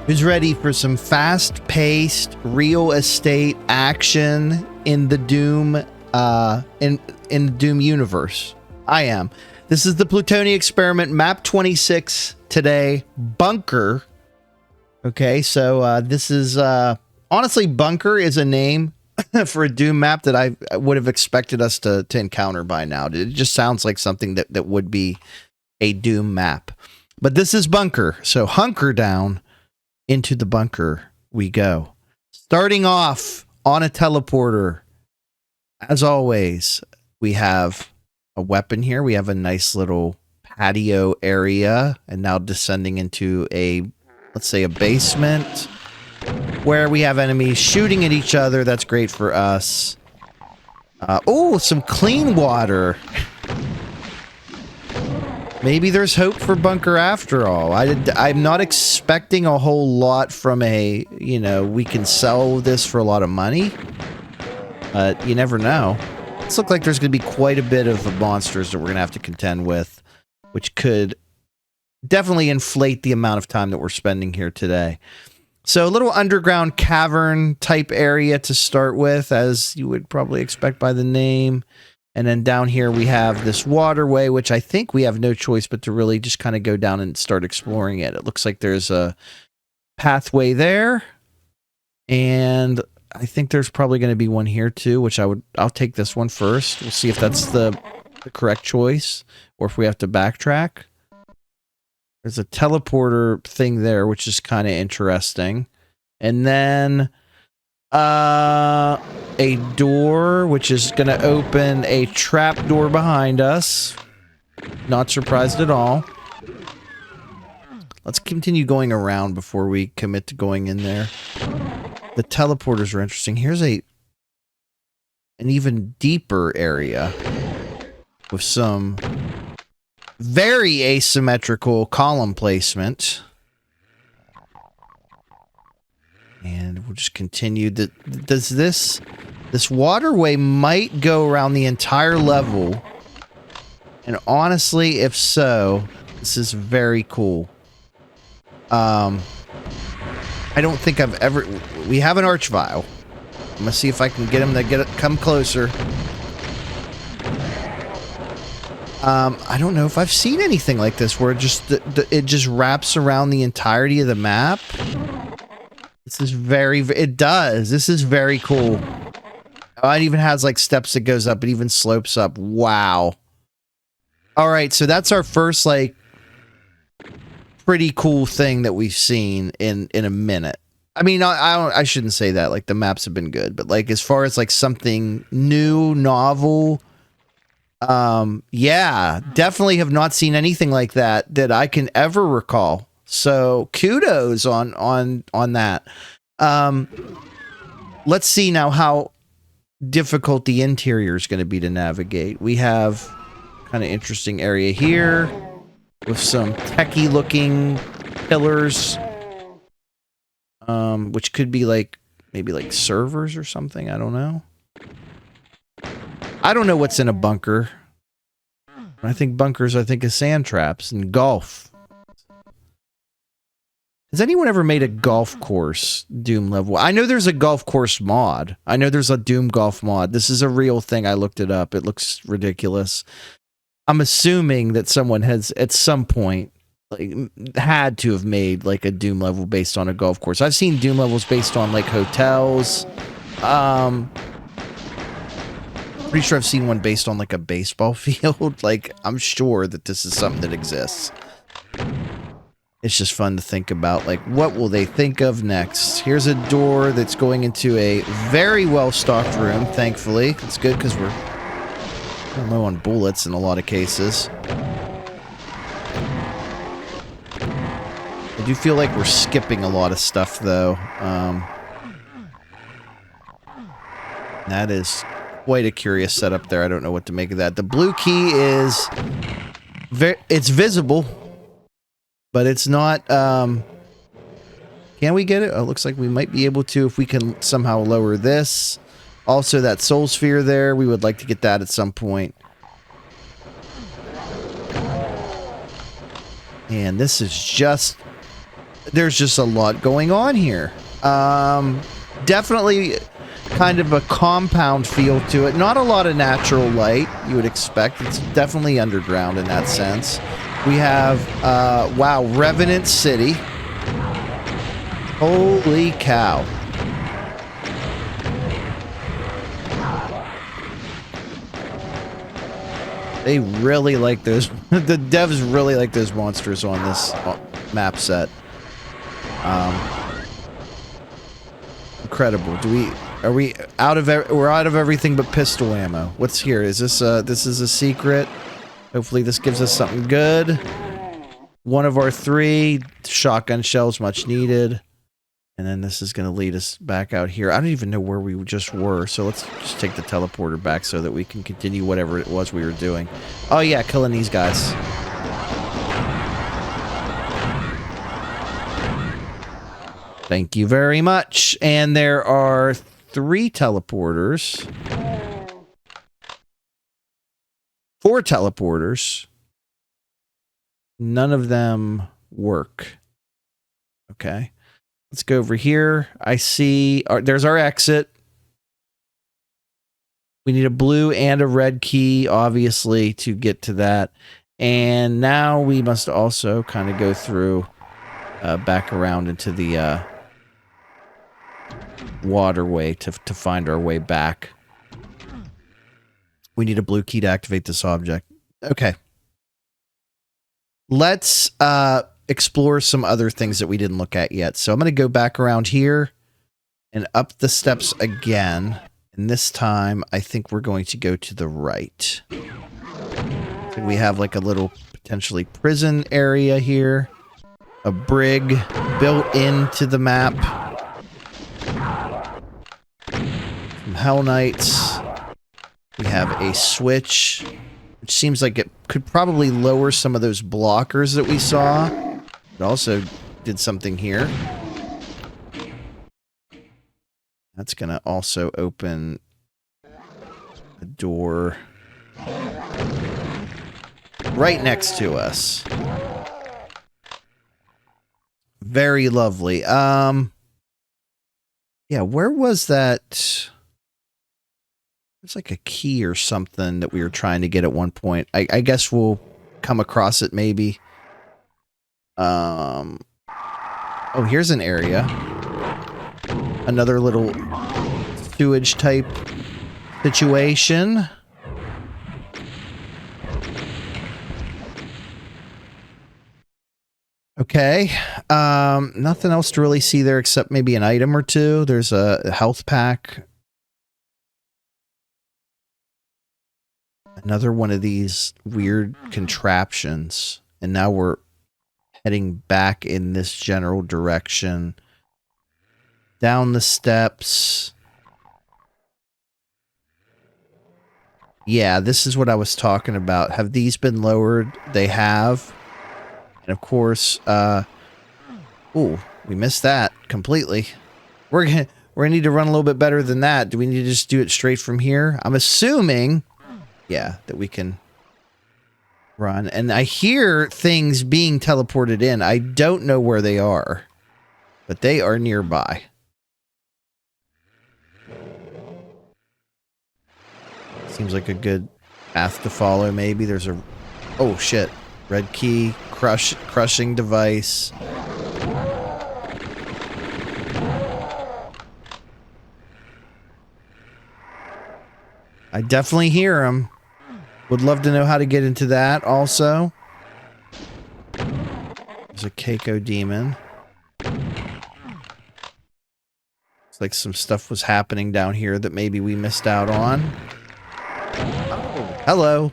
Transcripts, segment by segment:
Who's ready for some fast-paced real estate action in the Doom in the Doom universe? I am. This is the Plutonia Experiment, MAP26 today, Bunker. Okay, so this is honestly, Bunker is a name for a Doom map that I would have expected us to encounter by now. It just sounds like something that would be a Doom map. But this is Bunker, so hunker down. Into the bunker we go. Starting off on a teleporter. As always, we have a weapon here. We have a nice little patio area. And now descending into a, let's say, a basement. Where we have enemies shooting at each other. That's great for us. Oh, some clean water. Maybe there's hope for Bunker after all. I'm not expecting a whole lot from a, we can sell this for a lot of money. But you never know. It's look like there's going to be quite a bit of monsters that we're going to have to contend with. Which could definitely inflate the amount of time that we're spending here today. So a little underground cavern type area to start with, as you would probably expect by the name. And then down here we have this waterway, which I think we have no choice but to really just kind of go down and start exploring it. It looks like there's a pathway there. And I think there's probably going to be one here too, which I'll take this one first. We'll see if that's the correct choice or if we have to backtrack. There's a teleporter thing there, which is kind of interesting. And then a door, which is going to open a trap door behind us. Not surprised at all. Let's continue going around before we commit to going in there. The teleporters are interesting. Here's an even deeper area with some very asymmetrical column placement. And we'll just continue. Does this waterway might go around the entire level. And honestly, if so, this is very cool. I don't think I've ever... We have an Archvile. I'm going to see if I can get him to come closer. I don't know if I've seen anything like this where it just wraps around the entirety of the map. This is it does. This is very cool. Oh, it even has like steps that goes up. It even slopes up. Wow. All right. So that's our first like pretty cool thing that we've seen in a minute. I mean, I shouldn't say that. Like the maps have been good, but like as far as like something new, novel, yeah, definitely have not seen anything like that I can ever recall. So kudos on that. Let's see now how difficult the interior is going to be to navigate. We have kind of interesting area here with some techie looking pillars, which could be like maybe like servers or something. I don't know. I don't know what's in a bunker. I think bunkers, is sand traps and golf. Has anyone ever made a golf course Doom level? I know there's a golf course mod. I know there's a Doom golf mod. This is a real thing. I looked it up. It looks ridiculous. I'm assuming that someone has at some point like had to have made like a Doom level based on a golf course. I've seen Doom levels based on like hotels. Pretty sure I've seen one based on like a baseball field. Like I'm sure that this is something that exists. It's just fun to think about, like, what will they think of next? Here's a door that's going into a very well-stocked room, thankfully. It's good because we're low on bullets in a lot of cases. I do feel like we're skipping a lot of stuff, though. That is quite a curious setup there. I don't know what to make of that. The blue key is... it's visible. But it's not, can we get it? Oh, it looks like we might be able to if we can somehow lower this. Also, that soul sphere there, we would like to get that at some point. And this is just there's just a lot going on here. Definitely kind of a compound feel to it. Not a lot of natural light you would expect. It's definitely underground in that sense. We have, wow, Revenant City. Holy cow. They really like those. The devs really like those monsters on this map set. Incredible. Are we out of we're out of everything but pistol ammo. What's here? Is this this is a secret? Hopefully this gives us something good. One of our 3 shotgun shells, much needed. And then this is going to lead us back out here. I don't even know where we just were, so let's just take the teleporter back so that we can continue whatever it was we were doing. Oh yeah, killing these guys. Thank you very much. And there are 3 teleporters. 4 teleporters. None of them work. Okay. Let's go over here. I see... there's our exit. We need a blue and a red key, obviously, to get to that. And now we must also kind of go through... back around into the... waterway to find our way back. We need a blue key to activate this object. Okay. Let's explore some other things that we didn't look at yet. So I'm going to go back around here and up the steps again. And this time, I think we're going to go to the right. So we have like a little potentially prison area here. A brig built into the map. Some Hell Knights. We have a switch, which seems like it could probably lower some of those blockers that we saw. It also did something here. That's going to also open a door right next to us. Very lovely. Yeah, where was that? There's like a key or something that we were trying to get at one point. I guess we'll come across it maybe. Oh, here's an area. Another little sewage type situation. Okay. Nothing else to really see there except maybe an item or two. There's a health pack. Another one of these weird contraptions. And now we're heading back in this general direction. Down the steps. Yeah, this is what I was talking about. Have these been lowered? They have. And of course, ooh, we missed that completely. We're gonna need to run a little bit better than that. Do we need to just do it straight from here? I'm assuming, yeah, that we can run. And I hear things being teleported in. I don't know where they are, but they are nearby. Seems like a good path to follow, maybe. There's a... oh, shit. Red key. Crushing device. I definitely hear him. Would love to know how to get into that also. There's a Keiko demon. Looks like some stuff was happening down here that maybe we missed out on. Oh, hello.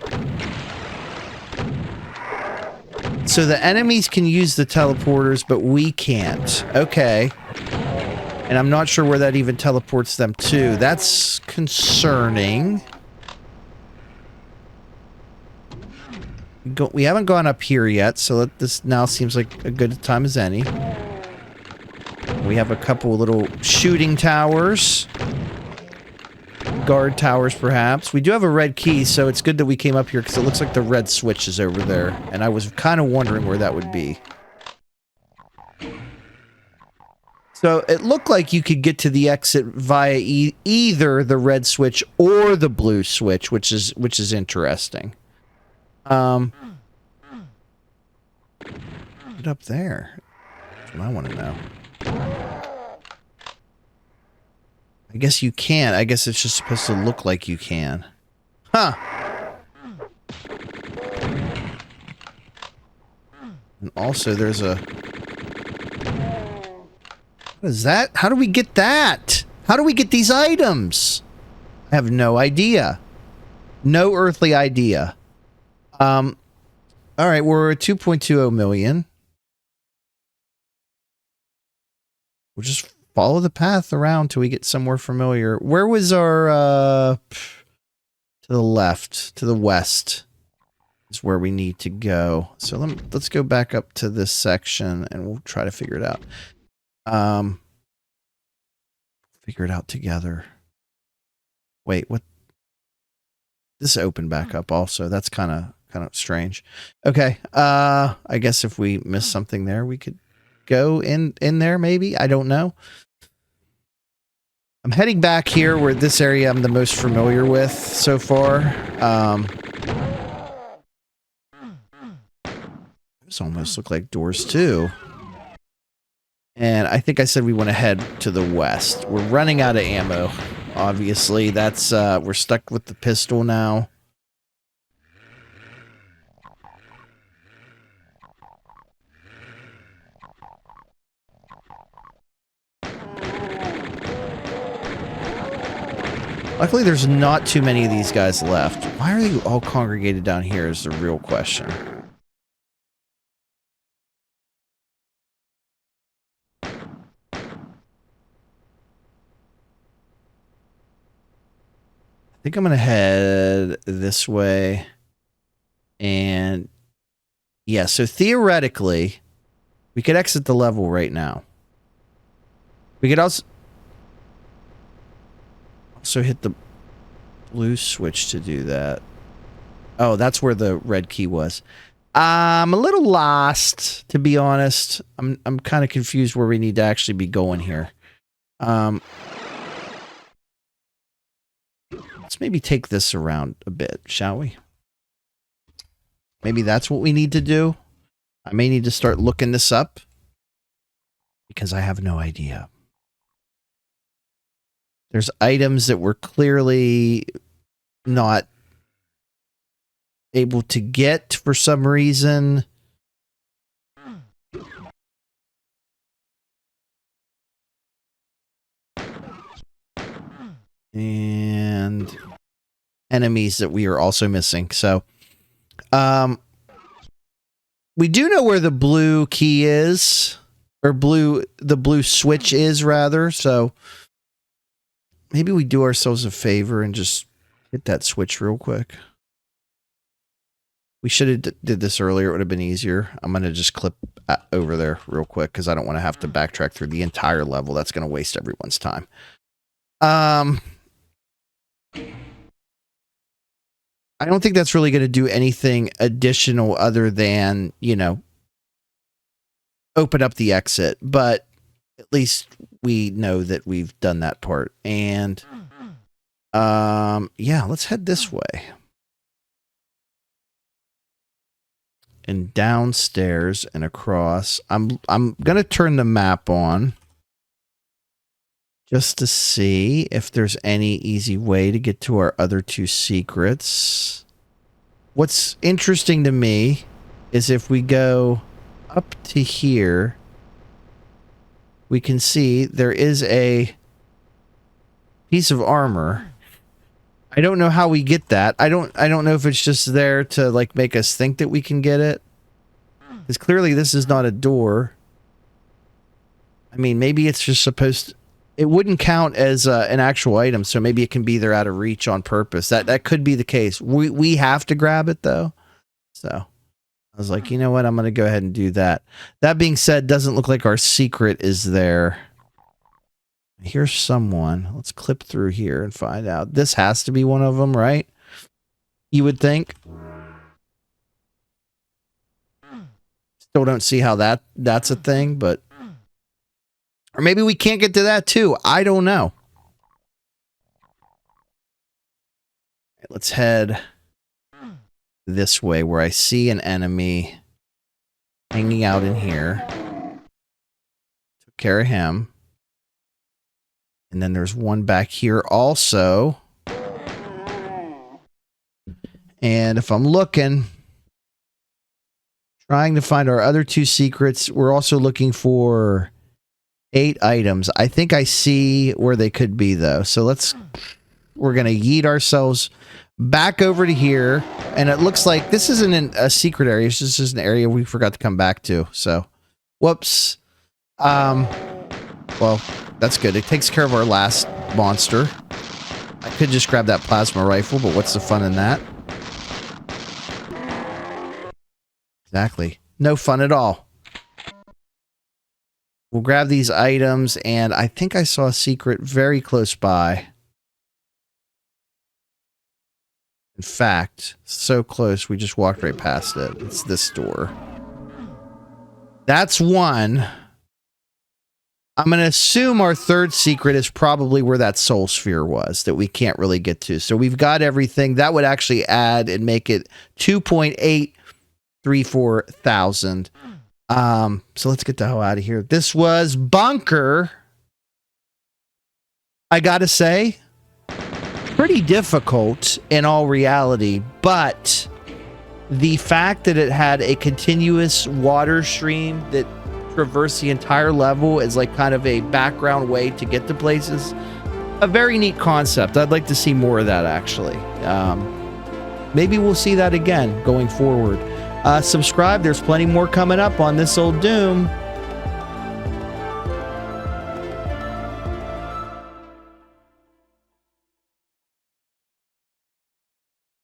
So the enemies can use the teleporters, but we can't. Okay. And I'm not sure where that even teleports them to. That's concerning. We haven't gone up here yet, so this now seems like a good time as any. We have a couple little shooting towers. Guard towers, perhaps. We do have a red key, so it's good that we came up here, because it looks like the red switch is over there. And I was kind of wondering where that would be. So it looked like you could get to the exit via either the red switch or the blue switch, which is interesting. What up there? That's what I want to know. I guess you can. I guess it's just supposed to look like you can. Huh. And also there's a... What is that? How do we get that? How do we get these items? I have no idea. No earthly idea. All right, we're at 2.20 million. We'll just follow the path around till we get somewhere familiar. Where was our, to the left, to the west is where we need to go. So let's go back up to this section and we'll try to figure it out. Figure it out together. Wait, what? This opened back up also. That's kind of strange. Okay. I guess if we miss something there, we could go in there maybe. I don't know. I'm heading back here where this area I'm the most familiar with so far. Those almost look like doors too. And I think I said we want to head to the west. We're running out of ammo. Obviously, that's we're stuck with the pistol now. Luckily, there's not too many of these guys left. Why are they all congregated down here is the real question. I think I'm going to head this way. And yeah, so theoretically, we could exit the level right now. We could also hit the blue switch to do that. Oh, that's where the red key was. I'm a little lost, to be honest. I'm kind of confused where we need to actually be going here. Let's maybe take this around a bit, shall we? Maybe that's what we need to do. I may need to start looking this up because I have no idea. There's items that we're clearly not able to get for some reason. And enemies that we are also missing. So, we do know where the blue key is, or the blue switch is rather. So maybe we do ourselves a favor and just hit that switch real quick. We should have did this earlier. It would have been easier. I'm going to just clip over there real quick because I don't want to have to backtrack through the entire level. That's going to waste everyone's time. I don't think that's really going to do anything additional other than, you know, open up the exit. But at least we know that we've done that part. And yeah, let's head this way. And downstairs and across. I'm going to turn the map on just to see if there's any easy way to get to our other two secrets. What's interesting to me is if we go up to here, we can see there is a piece of armor. I don't know how we get that. I don't know if it's just there to like make us think that we can get it. Because clearly this is not a door. I mean, maybe it's just supposed to, it wouldn't count as an actual item, so maybe it can be there out of reach on purpose. That could be the case. We have to grab it though. So I was like, you know what? I'm going to go ahead and do that. That being said, doesn't look like our secret is there. Here's someone. Let's clip through here and find out. This has to be one of them, right? You would think. Still don't see how that's a thing, but Or maybe we can't get to that too. I don't know. Let's head this way where I see an enemy hanging out in here. Took care of him. And then there's one back here also. And if I'm looking, trying to find our other 2 secrets, we're also looking for 8 items. I think I see where they could be though. So we're going to yeet ourselves back over to here. And it looks like this isn't a secret area. It's just an area we forgot to come back to. So, whoops. Well, that's good. It takes care of our last monster. I could just grab that plasma rifle, but what's the fun in that? Exactly. No fun at all. We'll grab these items, and I think I saw a secret very close by. In fact, so close, we just walked right past it. It's this door. That's one. I'm going to assume our 3rd secret is probably where that soul sphere was that we can't really get to. So we've got everything. That would actually add and make it 2.834 thousand. So let's get the hell out of here. This was Bunker. I got to say, pretty difficult in all reality, but the fact that it had a continuous water stream that traverse the entire level is like kind of a background way to get to places. A very neat concept. I'd like to see more of that actually. Maybe we'll see that again going forward. Subscribe. There's plenty more coming up on this old Doom.